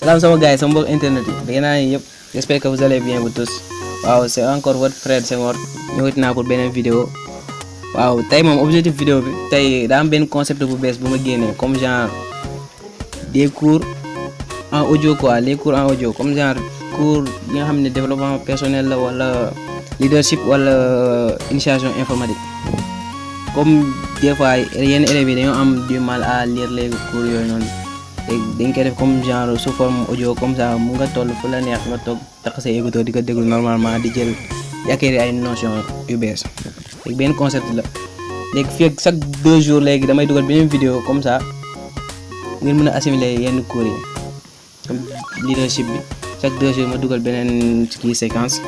Salam sama gars, sama mbokk internet yi j'espère que vous allez bien vous tous. Waaw, c'est encore votre frère Senghor ñëwati naa pour beneen vidéo. Waaw, tey moom objectif vidéo bi tey daa am benn concept bu bees bu ma génnee comme genre des cours en audio quoi, les cours en audio comme genre cours yi nga xam ne développement personnel la wala leadership wala initiation informatique. Comme des fois yenn élèves yi dañoo am du mal à lire les cours yooyu noonu. dañ koy def comme genre sous forme audio comme ça mu nga toll fu la neex nga toog takk say écouteur di ko déglu normalement di jël di acquérir ay notions yu bees léegi benn concept la léegi fii ak chaque 2 jours léegi damay dugal beneen vidéo comme ça ngeen mën a assimiler yenn cours yi comme leadership bi chaque 2 jours ma dugal beneen kii séquence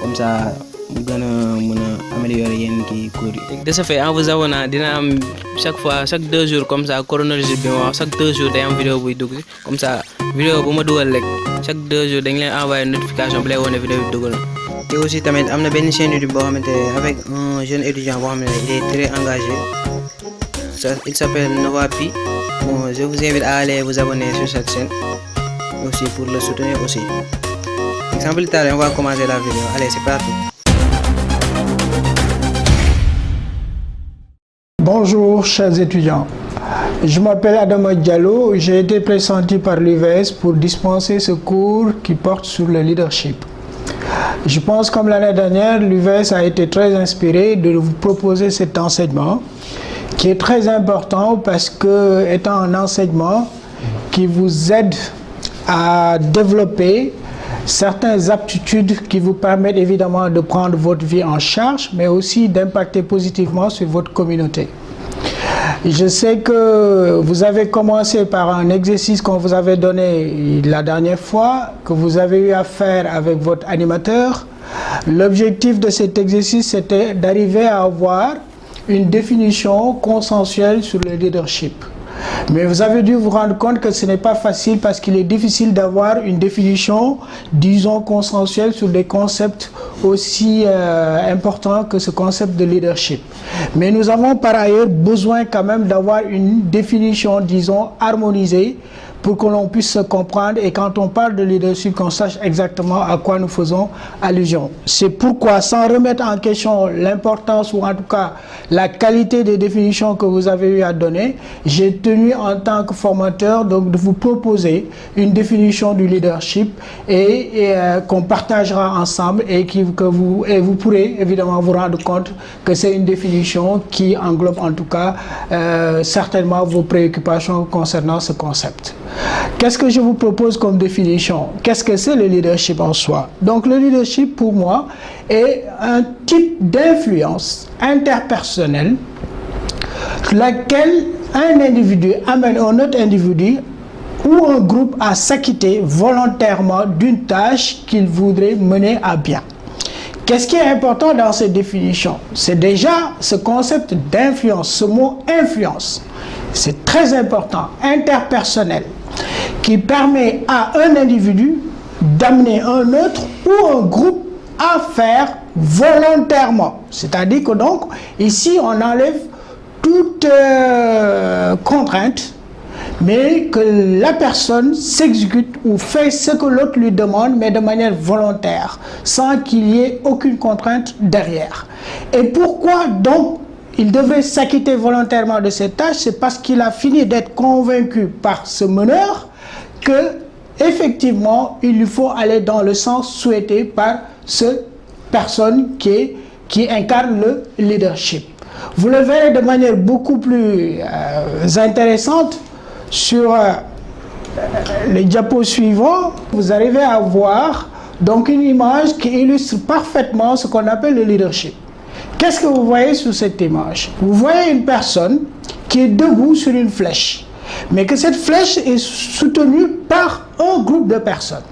comme ça mu gën a mën a améliorer yenn kii cours yi. De ce fait en vous abonnant dina am chaque 2 jours comme ça chronologie bi ma wax chaque 2 jours day am vidéo buy dugg comme ça vidéo bu ma dugal rek chaque 2 jours dañ leen envoyer notification bu lay wone vidéo bi dugal. te aussi tamit am na benn chaîne YouTube boo xamante ne avec un jeune étudiant boo xam ne il est très engagé il s'appelle Novapi. Bon, je vous invite à aller vous abonner sur cette chaîne aussi pour le soutenir aussi. Sans plus tarder, on va commencer la vidéo. Allez, c'est parti. Bonjour chers étudiants, je m'appelle Adama Diallo, j'ai été pressenti par l'UVS pour dispenser ce cours qui porte sur le leadership. Je pense comme l'année dernière, l'UVS a été très inspiré de vous proposer cet enseignement qui est très important parce que étant un enseignement qui vous aide à développer certaines aptitudes qui vous permettent évidemment de prendre votre vie en charge, mais aussi d'impacter positivement sur votre communauté. Je sais que vous avez commencé par un exercice qu'on vous avait donné la dernière fois, que vous avez eu à faire avec votre animateur. L'objectif de cet exercice, c'était d'arriver à avoir une définition consensuelle sur le leadership. Mais vous avez dû vous rendre compte que ce n'est pas facile parce qu'il est difficile d'avoir une définition, disons, consensuelle sur des concepts aussi importants que ce concept de leadership. Mais nous avons par ailleurs besoin quand même d'avoir une définition, disons, harmonisée pour que l'on puisse se comprendre et quand on parle de leadership, qu'on sache exactement à quoi nous faisons allusion. C'est pourquoi, sans remettre en question l'importance ou en tout cas la qualité des définitions que vous avez eu à donner, j'ai tenu en tant que formateur donc de vous proposer une définition du leadership et qu'on partagera ensemble et que vous pourrez évidemment vous rendre compte que c'est une définition qui englobe en tout cas certainement vos préoccupations concernant ce concept. Qu'est-ce que je vous propose comme définition? Qu'est-ce que c'est le leadership en soi? Donc le leadership pour moi est un type d'influence interpersonnelle laquelle un individu amène un autre individu ou un groupe à s'acquitter volontairement d'une tâche qu'il voudrait mener à bien. Qu'est-ce qui est important dans cette définition? C'est déjà ce concept d'influence, ce mot influence. C'est très important, interpersonnel, qui permet à un individu d'amener un autre ou un groupe à faire volontairement. C'est-à-dire que donc, ici, on enlève toute contrainte, mais que la personne s'exécute ou fait ce que l'autre lui demande, mais de manière volontaire, sans qu'il y ait aucune contrainte derrière. Et pourquoi donc il devrait s'acquitter volontairement de cette tâche? C'est parce qu'il a fini d'être convaincu par ce meneur que effectivement il lui faut aller dans le sens souhaité par cette personne qui incarne le leadership. Vous le verrez de manière beaucoup plus intéressante sur les diapos suivants. Vous arrivez à voir donc une image qui illustre parfaitement ce qu'on appelle le leadership. Qu'est-ce que vous voyez sur cette image? Vous voyez une personne qui est debout sur une flèche, mais que cette flèche est soutenue par un groupe de personnes.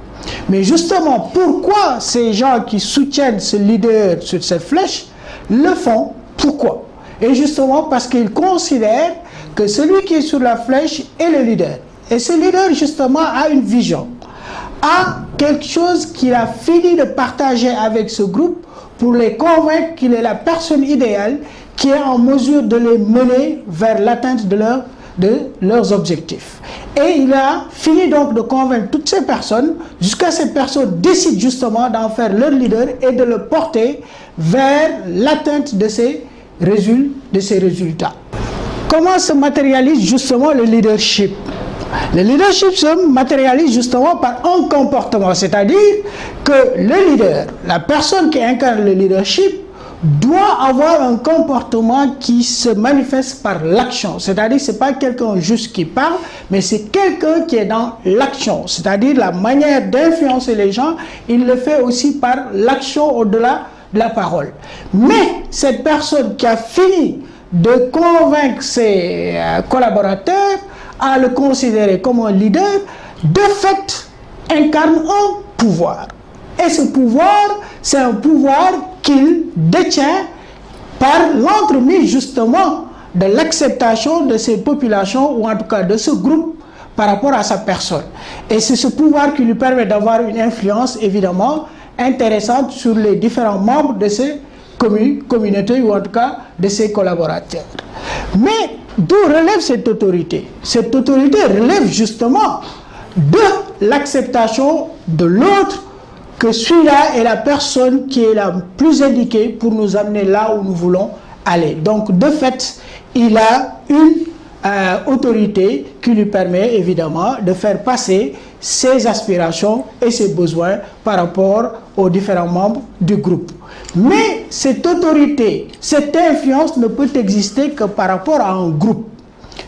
Mais justement, pourquoi ces gens qui soutiennent ce leader sur cette flèche le font? Pourquoi? Et justement parce qu'ils considèrent que celui qui est sur la flèche est le leader. Et ce leader justement a une vision, a quelque chose qu'il a fini de partager avec ce groupe pour les convaincre qu'il est la personne idéale qui est en mesure de les mener vers l'atteinte de de leurs objectifs. Et il a fini donc de convaincre toutes ces personnes, jusqu'à ces personnes décident justement d'en faire leur leader et de le porter vers l'atteinte de ces résultats. Comment se matérialise justement le leadership? Le leadership se matérialise justement par un comportement, c'est-à-dire que le leader, la personne qui incarne le leadership, doit avoir un comportement qui se manifeste par l'action. C'est-à-dire que ce n'est pas quelqu'un juste qui parle, mais c'est quelqu'un qui est dans l'action. C'est-à-dire la manière d'influencer les gens, il le fait aussi par l'action au-delà de la parole. Mais cette personne qui a fini de convaincre ses collaborateurs à le considérer comme un leader, de fait, incarne un pouvoir. Et ce pouvoir, c'est un pouvoir qu'il détient par l'entremise justement de l'acceptation de ces populations, ou en tout cas de ce groupe, par rapport à sa personne. Et c'est ce pouvoir qui lui permet d'avoir une influence, évidemment, intéressante sur les différents membres de ces communautés, ou en tout cas de ses collaborateurs. Mais d'où relève cette autorité? Cette autorité relève justement de l'acceptation de l'autre, que celui-là est la personne qui est la plus indiquée pour nous amener là où nous voulons aller. Donc de fait, il a une autorité qui lui permet évidemment de faire passer ses aspirations et ses besoins par rapport aux différents membres du groupe. Mais cette autorité, cette influence ne peut exister que par rapport à un groupe.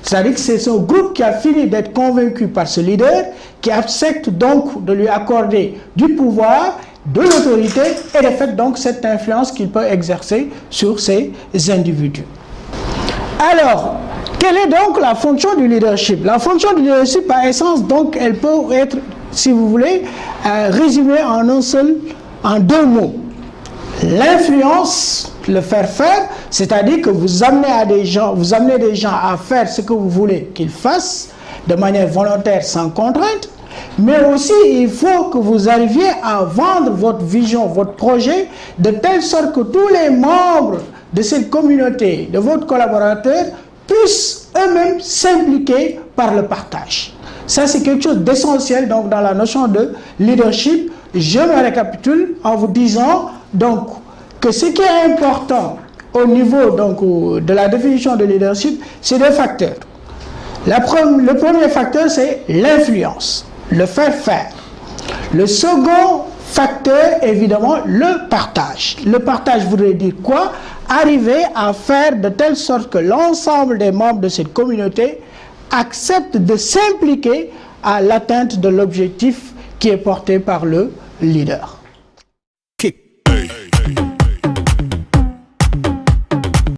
C'est-à-dire que c'est ce groupe qui a fini d'être convaincu par ce leader, qui accepte donc de lui accorder du pouvoir, de l'autorité, et de fait donc cette influence qu'il peut exercer sur ces individus. Alors, quelle est donc la fonction du leadership? La fonction du leadership, par essence, donc, elle peut être, si vous voulez, résumée en deux mots. L'influence, le faire faire, c'est-à-dire que vous amenez des gens à faire ce que vous voulez qu'ils fassent de manière volontaire, sans contrainte, mais aussi il faut que vous arriviez à vendre votre vision, votre projet, de telle sorte que tous les membres de cette communauté, de votre collaborateur, puissent eux-mêmes s'impliquer par le partage. Ça, c'est quelque chose d'essentiel donc dans la notion de leadership. Je me récapitule en vous disant donc que ce qui est important au niveau donc de la définition de leadership, c'est deux facteurs. Le premier facteur, c'est l'influence, le faire faire. Le second facteur, évidemment, le partage. Le partage voudrait dire quoi? Arriver à faire de telle sorte que l'ensemble des membres de cette communauté acceptent de s'impliquer à l'atteinte de l'objectif qui est porté par le leader.